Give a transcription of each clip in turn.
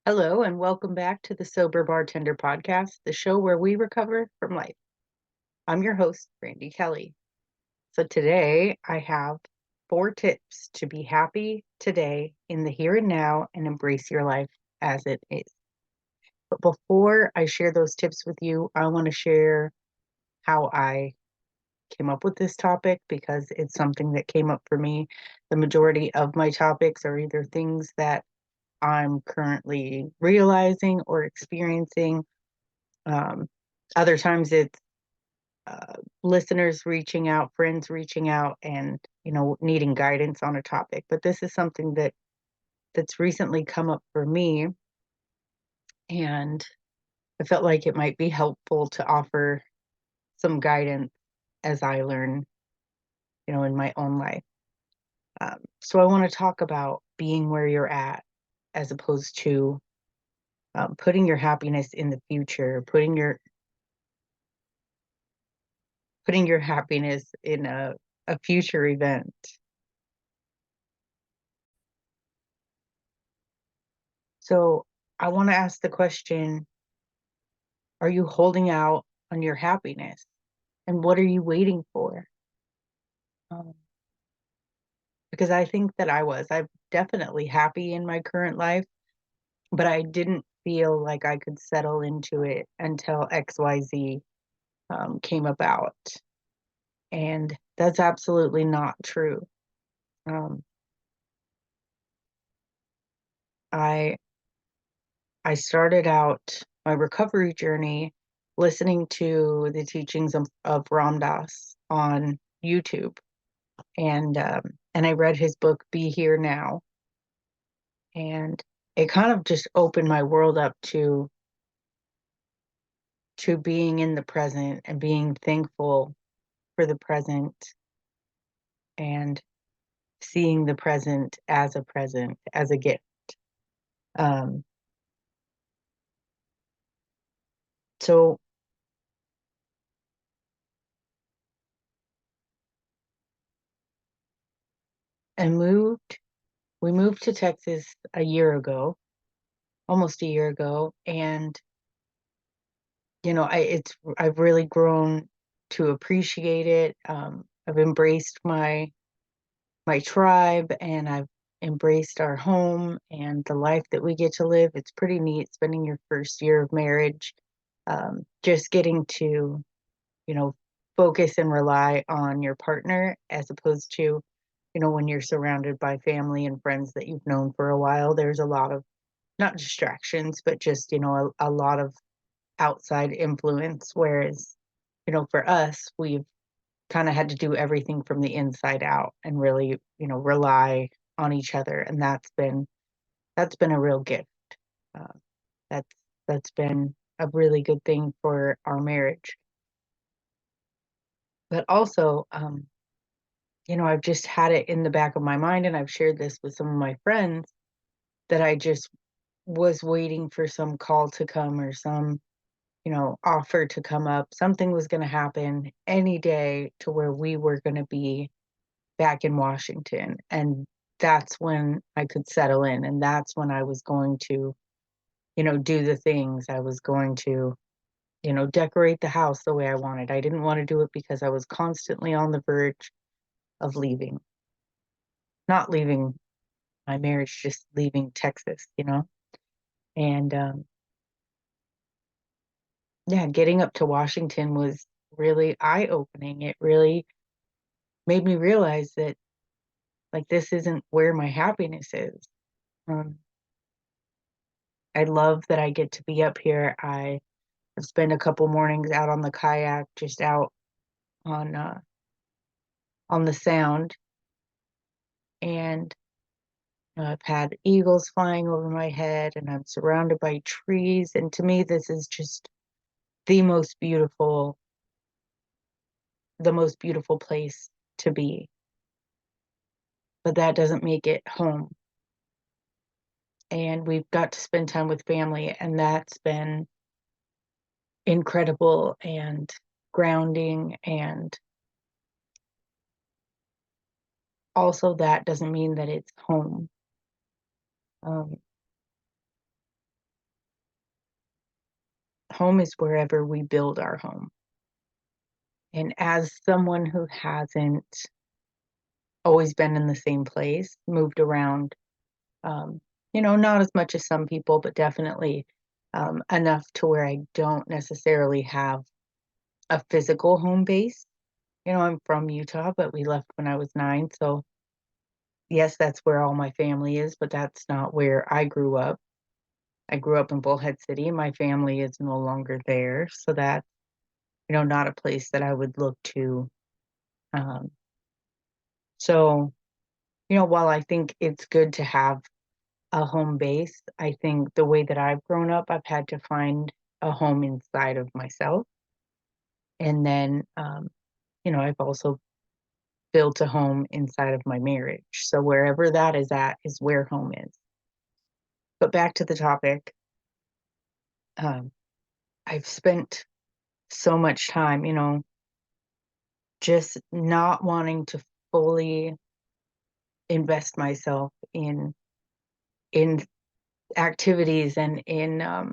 Hello, and welcome back to the Sober Bartender podcast, the show where we recover from life. I'm your host, Brandy Kelly. So today I have 4 tips to be happy today in the here and now and embrace your life as it is. But before I share those tips with you, I want to share how I came up with this topic because it's something that came up for me. The majority of my topics are either things that I'm currently realizing or experiencing. Um, Other times it's listeners reaching out, friends reaching out, and needing guidance on a topic. But this is something that's recently come up for me, and I felt like it might be helpful to offer some guidance as I learn, in my own life. So I want to talk about being where you're at, as opposed to putting your happiness in the future, putting your happiness in a future event. So I want to ask the question, are you holding out on your happiness? And what are you waiting for? Um, because I think that I'm definitely happy in my current life, but I didn't feel like I could settle into it until XYZ came about. And that's absolutely not true. Um, I I started out my recovery journey listening to the teachings of Ram Dass on YouTube, and I read his book Be Here Now, and it kind of just opened my world up to being in the present and being thankful for the present and seeing the present as a gift. Um, so I moved. We moved to Texas a year ago, almost a year ago, and I've really grown to appreciate it. I've embraced my tribe, and I've embraced our home and the life that we get to live. It's pretty neat spending your first year of marriage, just getting to, you know, focus and rely on your partner as opposed to, when you're surrounded by family and friends that you've known for a while. There's a lot of not distractions, but just, a lot of outside influence. Whereas, for us, we've kind of had to do everything from the inside out and really, rely on each other. And that's been a real gift. Uh, that's that's been a really good thing for our marriage. But also, I've just had it in the back of my mind, and I've shared this with some of my friends that I just was waiting for some call to come or some, offer to come up. Something was going to happen any day to where we were going to be back in Washington. And that's when I could settle in. And that's when I was going to, do the things. I was going to, decorate the house the way I wanted. I didn't want to do it because I was constantly on the verge of leaving, not leaving my marriage, just leaving Texas. And yeah, getting up to Washington was really eye opening. It really made me realize that, like, this isn't where my happiness is. Um, I love that I get to be up here. I have spent a couple mornings out on the kayak, just out on on the sound, and I've had eagles flying over my head, and I'm surrounded by trees. And to me, this is just the most beautiful, the most beautiful place to be. But that doesn't make it home. And we've got to spend time with family, and that's been incredible and grounding. And also, that doesn't mean that it's home. Um, home is wherever we build our home. And as someone who hasn't always been in the same place, moved around, um, not as much as some people, but definitely enough to where I don't necessarily have a physical home base. I'm from Utah, but we left when I was 9. So, yes, that's where all my family is, but that's not where I grew up. I grew up in Bullhead City. My family is no longer there. So that's, not a place that I would look to. Um, so, while I think it's good to have a home base, I think the way that I've grown up, I've had to find a home inside of myself. And then, I've also built a home inside of my marriage. So wherever that is at is where home is. But back to the topic, um, I've spent so much time, just not wanting to fully invest myself in activities and in I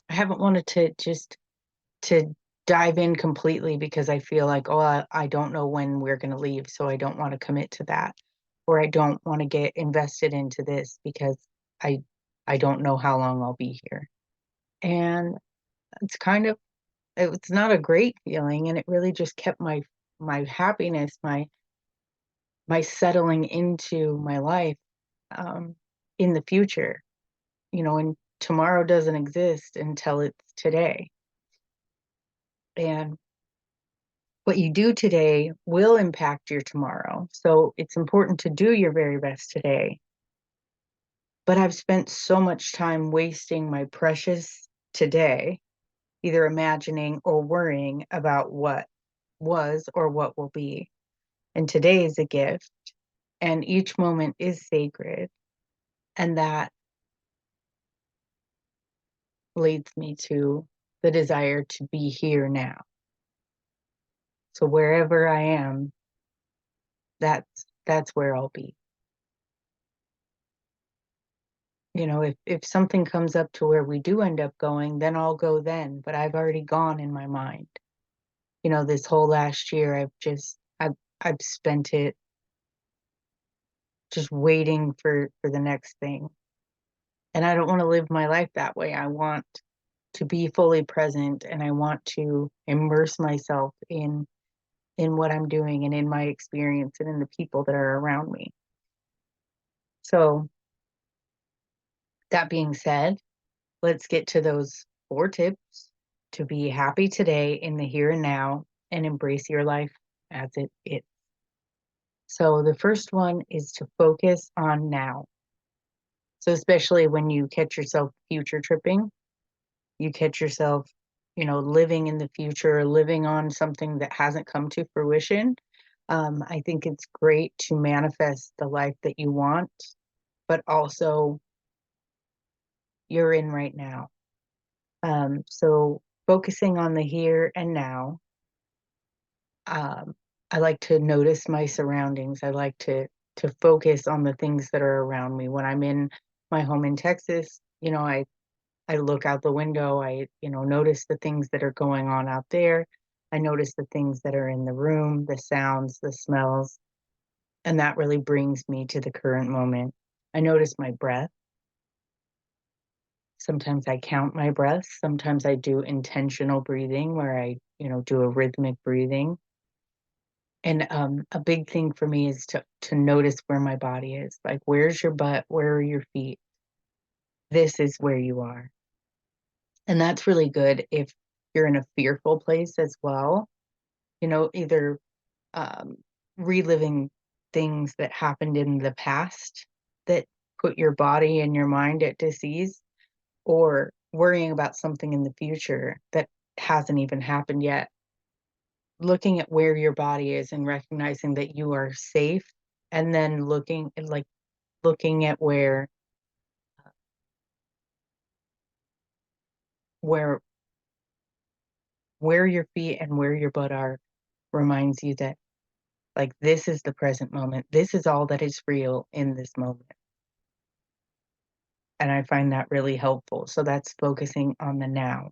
haven't wanted to dive in completely because I feel like, oh, I don't know when we're going to leave, so I don't want to commit to that, or I don't want to get invested into this because I I don't know how long I'll be here. And it's kind of it's not a great feeling, and it really just kept my happiness, my settling into my life um, in the future, and tomorrow doesn't exist until it's today. And what you do today will impact your tomorrow. So it's important to do your very best today. But I've spent so much time wasting my precious today, either imagining or worrying about what was or what will be. And today is a gift, and each moment is sacred. And that leads me to the desire to be here now. So wherever I am, that's where I'll be. If something comes up to where we do end up going, then I'll go then, but I've already gone in my mind. This whole last year I've spent it just waiting for the next thing. And I don't want to live my life that way. I want to be fully present, and I want to immerse myself in what I'm doing and in my experience and in the people that are around me. So that being said, let's get to those 4 tips to be happy today in the here and now and embrace your life as it is. So the first one is to focus on now. So especially when you catch yourself future tripping, you catch yourself, living in the future, living on something that hasn't come to fruition. I think it's great to manifest the life that you want, but also you're in right now. So focusing on the here and now. I like to notice my surroundings. I like to focus on the things that are around me. When I'm in my home in Texas, I look out the window. I notice the things that are going on out there. I notice the things that are in the room, the sounds, the smells, and that really brings me to the current moment. I notice my breath. Sometimes I count my breaths. Sometimes I do intentional breathing where I, do a rhythmic breathing. And a big thing for me is to notice where my body is. Like, where's your butt? Where are your feet? This is where you are. And that's really good if you're in a fearful place as well. Either um, reliving things that happened in the past that put your body and your mind at disease, or worrying about something in the future that hasn't even happened yet. Looking at where your body is and recognizing that you are safe, and then looking at where where your feet and where your butt are reminds you that, like, this is the present moment. This is all that is real in this moment. And I find that really helpful. So that's focusing on the now.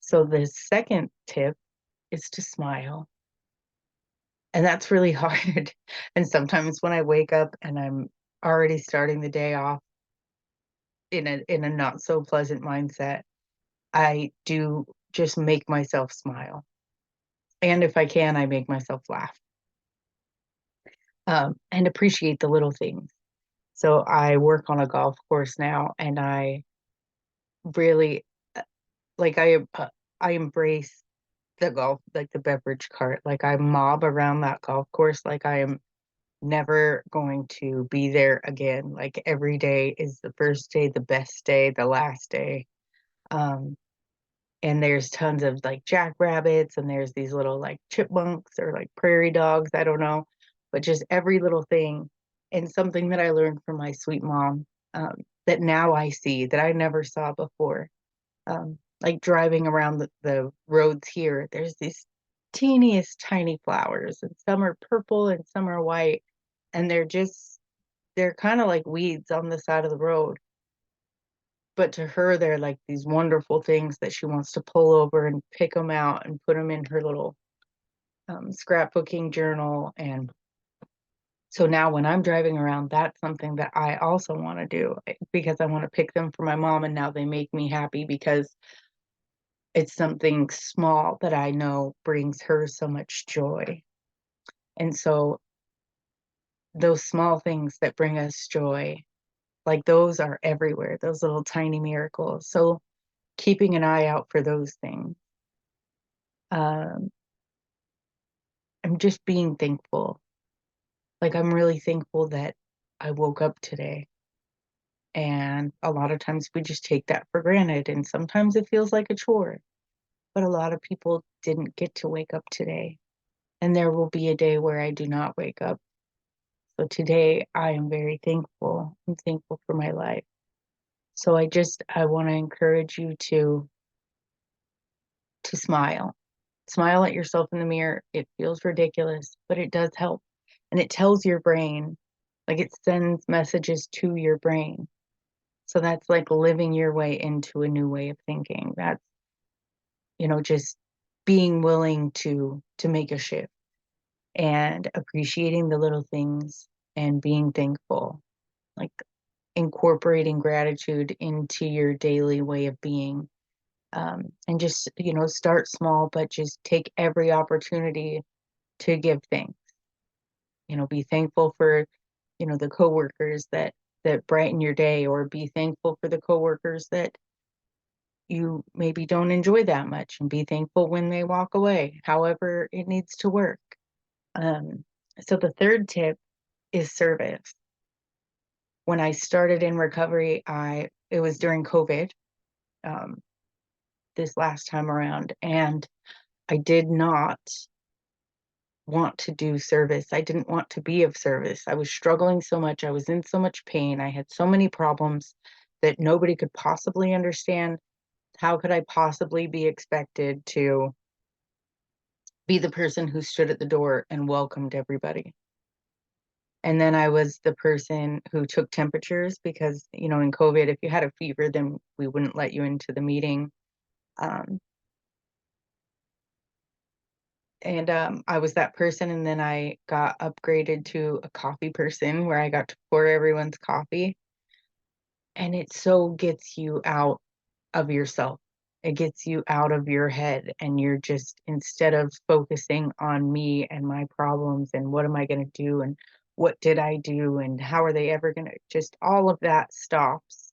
So the second tip is to smile. And that's really hard. And sometimes when I wake up and I'm already starting the day off in a not so pleasant mindset, I do just make myself smile. And if I can, I make myself laugh, and appreciate the little things. So I work on a golf course now, and I really like I embrace the golf, like the beverage cart. Like I mob around that golf course like I am never going to be there again. Like every day is the first day, the best day, the last day. Um, and there's tons of like jackrabbits, and there's these little like chipmunks or like prairie dogs, I don't know, but just every little thing. And something that I learned from my sweet mom, that now I see that I never saw before. Like driving around the roads here, there's these teeniest tiny flowers, and some are purple and some are white, and they're kind of like weeds on the side of the road. But to her, they're like these wonderful things that she wants to pull over and pick them out and put them in her little scrapbooking journal. And so now when I'm driving around, that's something that I also want to do, because I want to pick them for my mom. And now they make me happy because it's something small that I know brings her so much joy. And so those small things that bring us joy, like those are everywhere, those little tiny miracles. So keeping an eye out for those things. Um, I'm just being thankful. Like I'm really thankful that I woke up today. And a lot of times we just take that for granted. And sometimes it feels like a chore. But a lot of people didn't get to wake up today. And there will be a day where I do not wake up. So today I am very thankful. I'm thankful for my life. So I want to encourage you to smile. Smile at yourself in the mirror. It feels ridiculous, but it does help. And it tells your brain, like it sends messages to your brain. So that's like living your way into a new way of thinking. That's, just being willing to make a shift and appreciating the little things and being thankful. Like incorporating gratitude into your daily way of being. And just, start small, but just take every opportunity to give thanks. Be thankful for, the coworkers that brighten your day, or be thankful for the coworkers that you maybe don't enjoy that much, and be thankful when they walk away, however it needs to work. Um, so the third tip is service. When I started in recovery, it was during COVID, um, this last time around, and I did not want to do service. I didn't want to be of service. I was struggling so much. I was in so much pain. I had so many problems that nobody could possibly understand. How could I possibly be expected to be the person who stood at the door and welcomed everybody? And then I was the person who took temperatures because, in COVID, if you had a fever, then we wouldn't let you into the meeting. Um, and I was that person. And then I got upgraded to a coffee person where I got to pour everyone's coffee. And it so gets you out of yourself. It gets you out of your head. And you're just, instead of focusing on me and my problems and what am I going to do and what did I do and how are they ever going to, just all of that stops.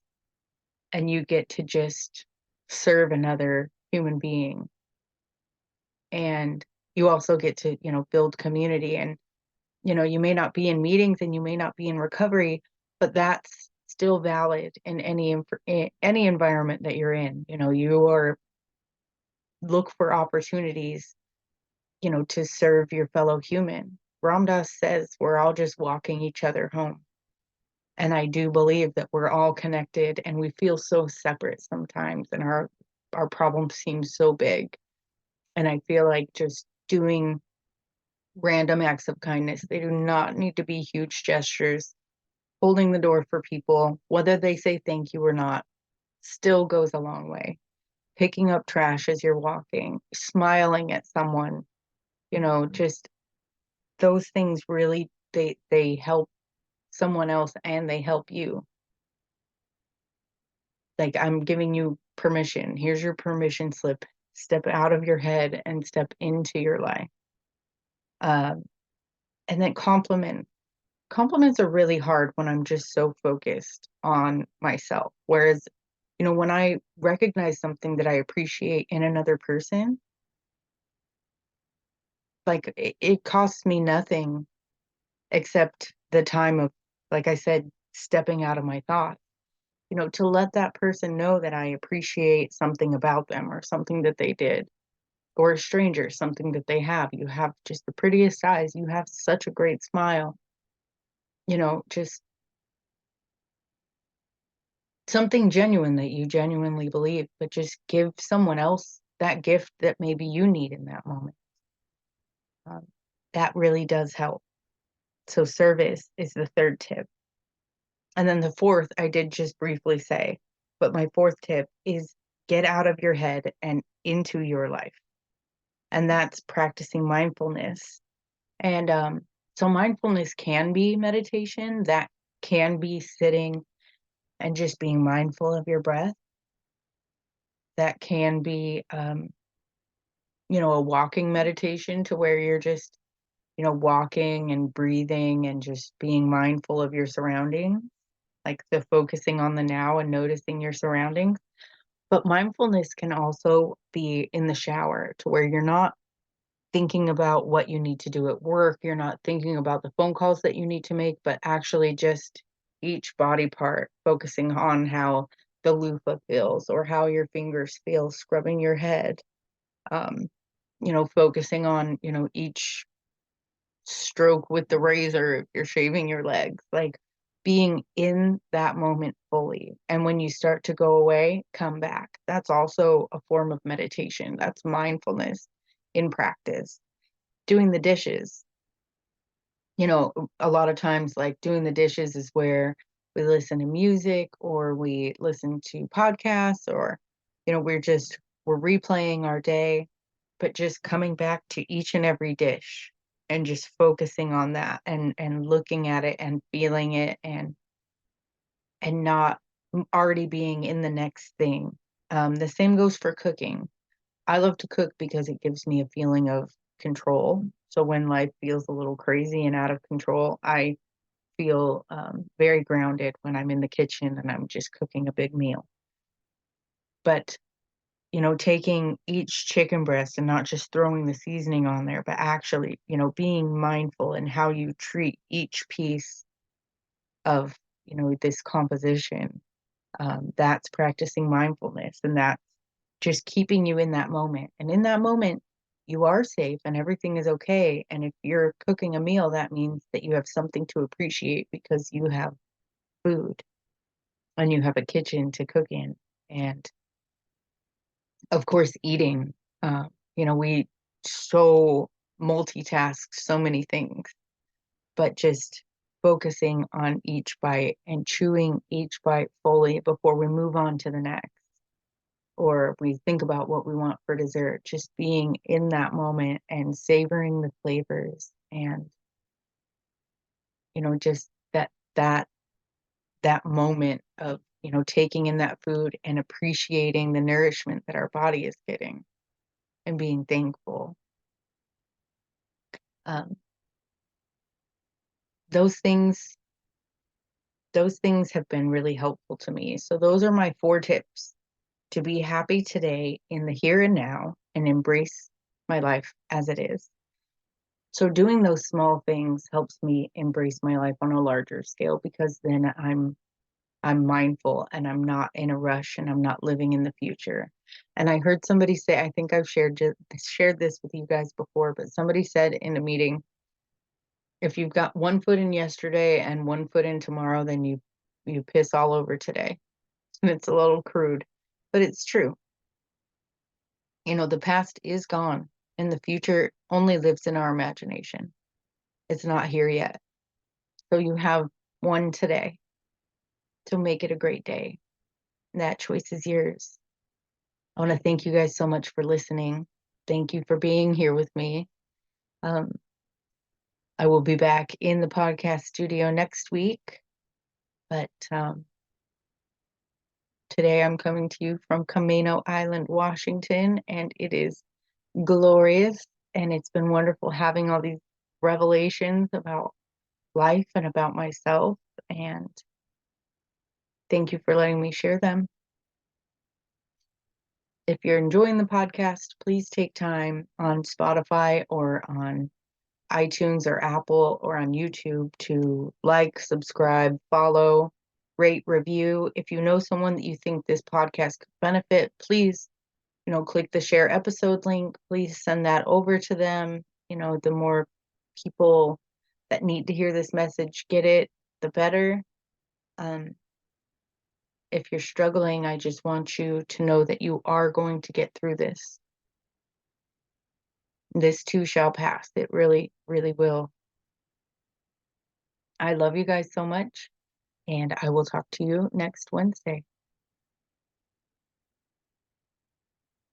And you get to just serve another human being. And you also get to, build community. And, you may not be in meetings and you may not be in recovery, but that's still valid in any environment that you're in. You are look for opportunities, to serve your fellow human. Ram Dass says we're all just walking each other home. And I do believe that we're all connected, and we feel so separate sometimes, and our problems seem so big. And I feel like just doing random acts of kindness, they do not need to be huge gestures. holding the door for people, whether they say thank you or not, still goes a long way. Picking up trash as you're walking, smiling at someone, just those things really they help someone else and they help you. Like, I'm giving you permission. Here's your permission slip. Step out of your head and step into your life. Um, and then compliments are really hard when I'm just so focused on myself. Whereas, when I recognize something that I appreciate in another person, like it costs me nothing except the time of, like I said, stepping out of my thoughts, to let that person know that I appreciate something about them or something that they did, or a stranger, something that they have. You have just the prettiest eyes. You have such a great smile, just something genuine that you genuinely believe, but just give someone else that gift that maybe you need in that moment. Um, that really does help. So service is the third tip. And then the fourth, I did just briefly say, but my fourth tip is get out of your head and into your life. And that's practicing mindfulness. And so mindfulness can be meditation, that can be sitting and just being mindful of your breath. That can be, a walking meditation to where you're just, walking and breathing and just being mindful of your surroundings, like the focusing on the now and noticing your surroundings. But mindfulness can also be in the shower to where you're not thinking about what you need to do at work. You're not thinking about the phone calls that you need to make, but actually just each body part, focusing on how the loofah feels or how your fingers feel scrubbing your head. Um, focusing on, each stroke with the razor if you're shaving your legs, like being in that moment fully. And when you start to go away, come back. That's also a form of meditation. That's mindfulness in practice. Doing the dishes, a lot of times, like doing the dishes is where we listen to music or we listen to podcasts or, we're replaying our day, but just coming back to each and every dish and just focusing on that and looking at it and feeling it and not already being in the next thing. The same goes for cooking. I love to cook because it gives me a feeling of control. So when life feels a little crazy and out of control, I feel very grounded when I'm in the kitchen and I'm just cooking a big meal. But, taking each chicken breast and not just throwing the seasoning on there, but actually, being mindful in how you treat each piece of, this composition. That's practicing mindfulness, and that's just keeping you in that moment. And in that moment, you are safe and everything is okay. And if you're cooking a meal, that means that you have something to appreciate because you have food and you have a kitchen to cook in. And of course, eating. We so multitask so many things, but just focusing on each bite and chewing each bite fully before we move on to the next. Or we think about what we want for dessert, just being in that moment and savoring the flavors and, just that moment of, taking in that food and appreciating the nourishment that our body is getting and being thankful. Um, those things, those things have been really helpful to me. So those are my 4 tips to be happy today in the here and now and embrace my life as it is. So doing those small things helps me embrace my life on a larger scale because then I'm mindful and I'm not in a rush and I'm not living in the future. And I heard somebody say, I think I've shared this with you guys before, but somebody said in a meeting, if you've got one foot in yesterday and one foot in tomorrow, then you piss all over today. And it's a little crude, but it's true. The past is gone and the future only lives in our imagination. It's not here yet. So you have one today. So make it a great day. That choice is yours. I want to thank you guys so much for listening. Thank you for being here with me. I will be back in the podcast studio next week, but today I'm coming to you from Camino Island, Washington, and it is glorious, and it's been wonderful having all these revelations about life and about myself, and thank you for letting me share them. If you're enjoying the podcast, please take time on Spotify or on iTunes or Apple or on YouTube to like, subscribe, follow, rate, review. If you know someone that you think this podcast could benefit, please, click the share episode link. Please send that over to them. The more people that need to hear this message get it, the better. If you're struggling, I just want you to know that you are going to get through this. This too shall pass. It really, really will. I love you guys so much, and I will talk to you next Wednesday.